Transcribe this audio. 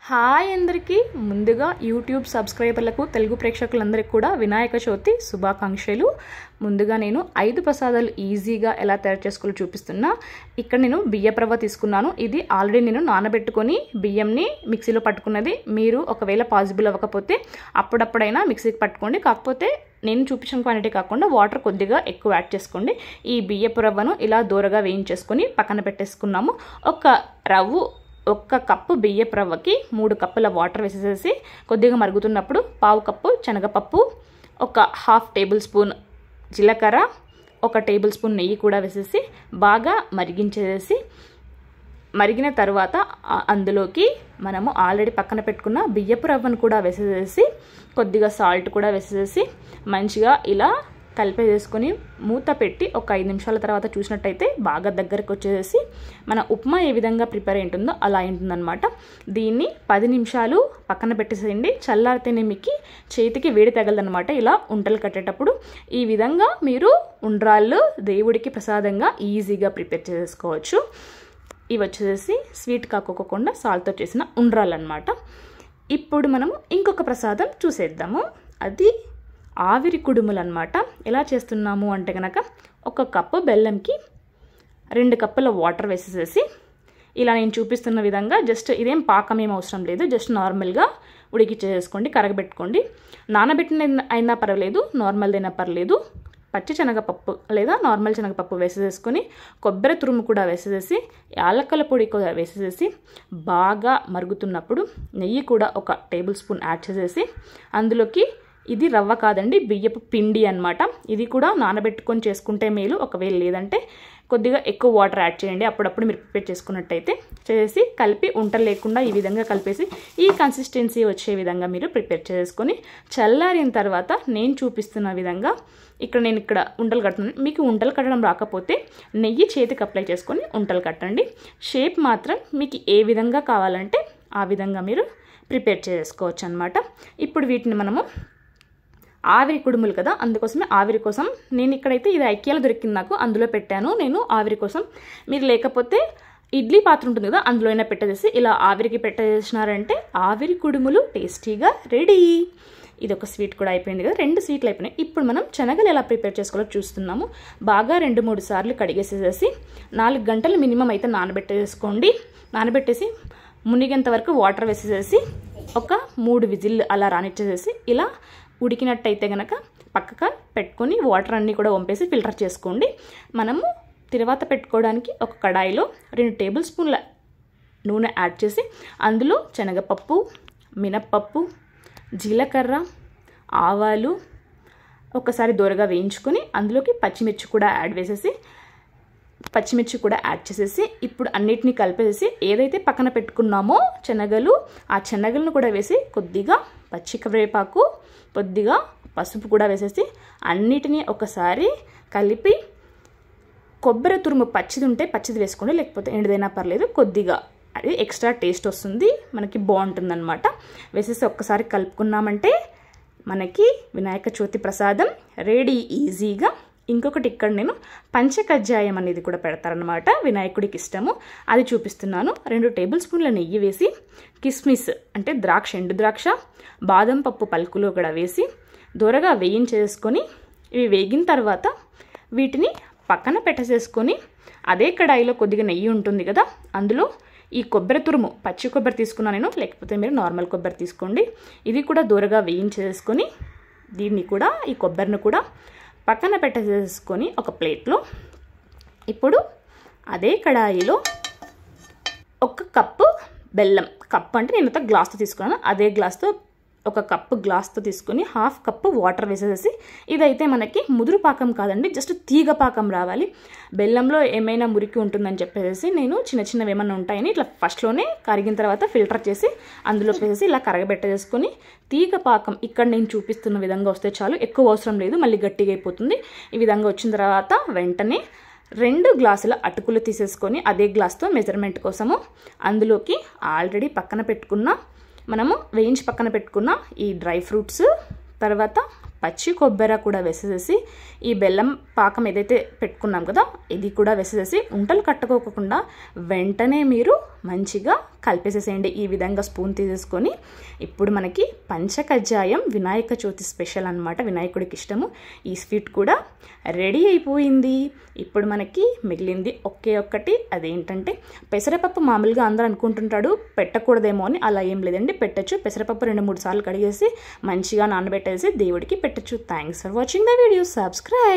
Hi అందరికీ ముందుగా YouTube సబ్స్క్రైబర్లకు Telugu ప్రేక్షకులందరికీ కూడా వినాయక చవితి శుభాకాంక్షలు. ముందుగా నేను 5 ప్రసాదాలు ఈజీగా ఎలా తయారు చేసుకోవాలో చూపిస్తున్నా. ఇక్కడ నేను బియ్యపు రవ్వ తీసుకున్నాను. ఇది ఆల్రెడీ నేను నానబెట్టుకొని బియ్యంని మిక్సీలో పట్టుకున్నది. మీరు ఒకవేళ పాసిబుల్ అవ్వకపోతే అప్పుడప్పుడైనా మిక్సీకి పట్టుకోండి. కాకపోతే నేను చూపించిన క్వాంటిటీ కాకుండా వాటర్ కొద్దిగా ఎక్కువ యాడ్ చేసుకోండి. ఈ బియ్యపు రవ్వను ఇలా దూరగా వేయించేసుకొని పక్కన పెట్టేసుకున్నాము. ఒక్క కప్పు బియ్యపు రవ్వకి 3 కప్పుల వాటర్ వేసేసి కొద్దిగా మరుగుతున్నప్పుడు 1/2 కప్పు శనగపప్పు, ఒక 1/2 టేబుల్ స్పూన్ జీలకర్ర, 1 టేబుల్ స్పూన్ నెయ్యి కూడా వేసేసి బాగా మరిగించేసి మరిగిన తర్వాత అందులోకి మనము ఆల్రెడీ పక్కన పెట్టుకున్న బియ్యపు రవ్వను కూడా వేసేసి కొద్దిగా సాల్ట్ కూడా వేసేసి మంచిగా ఇలా కలిపేసుకొని మూత పెట్టి ఒక 5 నిమిషాల తర్వాత చూసినట్టయితే బాగా దగ్గరకు వచ్చేసి మన ఉప్మా ఏ విధంగా ప్రిపేర్ ఉంటుందో అలా ఉంటుందన్నమాట. దీన్ని 10 నిమిషాలు పక్కన పెట్టేసేయండి. చల్లారితేనే మీకు చేతికి వేడి తగలదనమాట. ఇలా ఉంటలు కట్టేటప్పుడు ఈ విధంగా మీరు ఉండ్రాళ్ళు దేవుడికి ప్రసాదంగా ఈజీగా ప్రిపేర్ చేసుకోవచ్చు. ఇవి వచ్చేసి స్వీట్ కాకోకుండా సాల్ట్తో చేసిన ఉండ్రాళ్ళు అనమాట. ఇప్పుడు మనము ఇంకొక ప్రసాదం చూసేద్దాము. అది ఆవిరి కుడుములు అనమాట. ఎలా చేస్తున్నాము అంటే కనుక 1 కప్పు బెల్లంకి 2 కప్పుల వాటర్ వేసేసి ఇలా నేను చూపిస్తున్న విధంగా జస్ట్ ఇదేం పాకం ఏం అవసరం లేదు, జస్ట్ నార్మల్గా ఉడికిచ్చేసుకోండి, కరగబెట్టుకోండి. నానబెట్టిన అయినా పర్వాలేదు, నార్మల్దైనా పర్లేదు. పచ్చి శనగపప్పు లేదా నార్మల్ శనగపప్పు వేసేసుకొని కొబ్బరి తురుము కూడా వేసేసి యాలక్కల పొడి కూడా వేసేసి బాగా మరుగుతున్నప్పుడు నెయ్యి కూడా 1 టేబుల్ స్పూన్ యాడ్ చేసేసి అందులోకి ఇది రవ్వ కాదండి, బియ్యపు పిండి అనమాట. ఇది కూడా నానబెట్టుకొని చేసుకుంటే మేలు. ఒకవేళ లేదంటే కొద్దిగా ఎక్కువ వాటర్ యాడ్ చేయండి. అప్పుడప్పుడు మీరు ప్రిపేర్ చేసుకున్నట్టయితే చేసి కలిపి ఉంటలు లేకుండా ఈ విధంగా కలిపేసి ఈ కన్సిస్టెన్సీ వచ్చే విధంగా మీరు ప్రిపేర్ చేసుకొని చల్లారిన తర్వాత నేను చూపిస్తున్న విధంగా నేను ఉంటలు కడుతున్నాను. మీకు ఉంటలు కట్టడం రాకపోతే నెయ్యి చేతికి అప్లై చేసుకొని ఉంటలు కట్టండి. షేప్ మాత్రం మీకు ఏ విధంగా కావాలంటే ఆ విధంగా మీరు ప్రిపేర్ చేసుకోవచ్చు అనమాట. ఇప్పుడు వీటిని మనము ఆవిరి కుడుములు కదా, అందుకోసమే ఆవిరి కోసం నేను ఇక్కడైతే ఇది ఐక్యాలో దొరికింది నాకు, అందులో పెట్టాను నేను ఆవిరి కోసం. మీరు లేకపోతే ఇడ్లీ పాత్ర ఉంటుంది కదా, అందులో అయినా పెట్టేసి ఇలా ఆవిరికి పెట్టేసినారంటే ఆవిరి కుడుములు టేస్టీగా రెడీ. ఇది ఒక స్వీట్ కూడా అయిపోయింది కదా, 2 స్వీట్లు అయిపోయినాయి. ఇప్పుడు మనం శనగలు ఎలా ప్రిపేర్ చేసుకోవాలో చూస్తున్నాము. బాగా 2-3 సార్లు కడిగేసేసి 4 గంటలు మినిమం అయితే నానబెట్టేసుకోండి. నానబెట్టేసి మునిగేంత వరకు వాటర్ వేసేసి ఒక 3 విజిల్ అలా రానిచ్చేసేసి ఇలా ఉడికినట్టయితే కనుక పక్కగా పెట్టుకొని వాటర్ అన్నీ కూడా వంపేసి ఫిల్టర్ చేసుకోండి. మనము తర్వాత పెట్టుకోవడానికి ఒక కడాయిలో 2 టేబుల్ స్పూన్ల నూనె యాడ్ చేసి అందులో శనగపప్పు, మినప్పప్పు, జీలకర్ర, ఆవాలు ఒకసారి దూరగా వేయించుకొని అందులోకి పచ్చిమిర్చి కూడా యాడ్ చేసేసి ఇప్పుడు అన్నిటినీ కలిపేసి ఏదైతే పక్కన పెట్టుకున్నామో శనగలు, ఆ శనగలను కూడా వేసి కొద్దిగా పచ్చి కరివేపాకు, కొద్దిగా పసుపు కూడా వేసేసి అన్నిటినీ ఒకసారి కలిపి కొబ్బరి తురుము పచ్చిది ఉంటే పచ్చిది వేసుకోండి, లేకపోతే ఎండుదైనా పర్లేదు. కొద్దిగా అది ఎక్స్ట్రా టేస్ట్ వస్తుంది, మనకి బాగుంటుంది అనమాట. వేసేసి ఒక్కసారి కలుపుకున్నామంటే మనకి వినాయక చవితి ప్రసాదం రెడీ ఈజీగా. ఇంకొకటి ఇక్కడ నేను పంచకజ్జాయం అనేది కూడా పెడతారనమాట, వినాయకుడికి ఇష్టము, అది చూపిస్తున్నాను. 2 టేబుల్ స్పూన్ల నెయ్యి వేసి కిస్మిస్ అంటే ద్రాక్ష, ఎండు ద్రాక్ష, బాదం పప్పు పలుకులో కూడా వేసి దూరగా వేయించేసుకొని ఇవి వేగిన తర్వాత వీటిని పక్కన పెట్టేసేసుకొని అదే కడాయిలో కొద్దిగా నెయ్యి ఉంటుంది కదా, అందులో ఈ కొబ్బరి తురుము, పచ్చి కొబ్బరి తీసుకున్నా నేను, లేకపోతే మీరు నార్మల్ కొబ్బరి తీసుకోండి. ఇది కూడా దూరగా వేయించేసుకొని దీన్ని కూడా ఈ కొబ్బరిని కూడా పక్కన పెట్టేసేసుకొని ఒక ప్లేట్లో ఇప్పుడు అదే కడాయిలో 1 కప్పు బెల్లం, కప్పు అంటే నేను గ్లాస్తో తీసుకున్నాను, అదే గ్లాస్తో 1 కప్పు గ్లాస్తో తీసుకొని 1/2 కప్పు వాటర్ వేసేసి ఇదైతే మనకి ముదురు పాకం కాదండి, జస్ట్ తీగ పాకం రావాలి. బెల్లంలో ఏమైనా మురికి ఉంటుందని చెప్పేసి నేను చిన్నవి ఏమైనా ఉంటాయని ఇట్లా ఫస్ట్లోనే కరిగిన తర్వాత ఫిల్టర్ చేసి అందులో వేసేసి ఇలా కరగబెట్టేసుకొని తీగ పాకం ఇక్కడ నేను చూపిస్తున్న విధంగా వస్తే చాలు, ఎక్కువ అవసరం లేదు, మళ్ళీ గట్టిగా అయిపోతుంది. ఈ విధంగా వచ్చిన తర్వాత వెంటనే 2 గ్లాసుల అటుకులు తీసేసుకొని అదే గ్లాస్తో మెజర్మెంట్ కోసము అందులోకి ఆల్రెడీ పక్కన పెట్టుకున్న మనము వేయించి పక్కన పెట్టుకున్న ఈ డ్రై ఫ్రూట్స్, తర్వాత పచ్చి కొబ్బరి కూడా వేసేసి ఈ బెల్లం పాకం ఏదైతే పెట్టుకున్నాం కదా ఇది కూడా వేసేసి ఉంటలు కట్టుకోకుండా వెంటనే మీరు మంచిగా కలిపేసేసేయండి. ఈ విధంగా స్పూన్ తీసేసుకొని ఇప్పుడు మనకి పంచకజ్జాయం వినాయక చవితి స్పెషల్ అన్నమాట, వినాయకుడికి ఇష్టము. ఈ స్వీట్ కూడా రెడీ అయిపోయింది. ఇప్పుడు మనకి మిగిలింది ఒకే ఒక్కటి, అదేంటంటే పెసరపప్పు. మామూలుగా అందరూ అనుకుంటుంటాడు పెట్టకూడదేమో అని, అలా ఏం లేదండి, పెట్టచ్చు. పెసరపప్పు 2-3 సార్లు కడిగేసి మంచిగా నానబెట్టేసి దేవుడికి పెట్టచ్చు. Thanks for watching the video. Subscribe.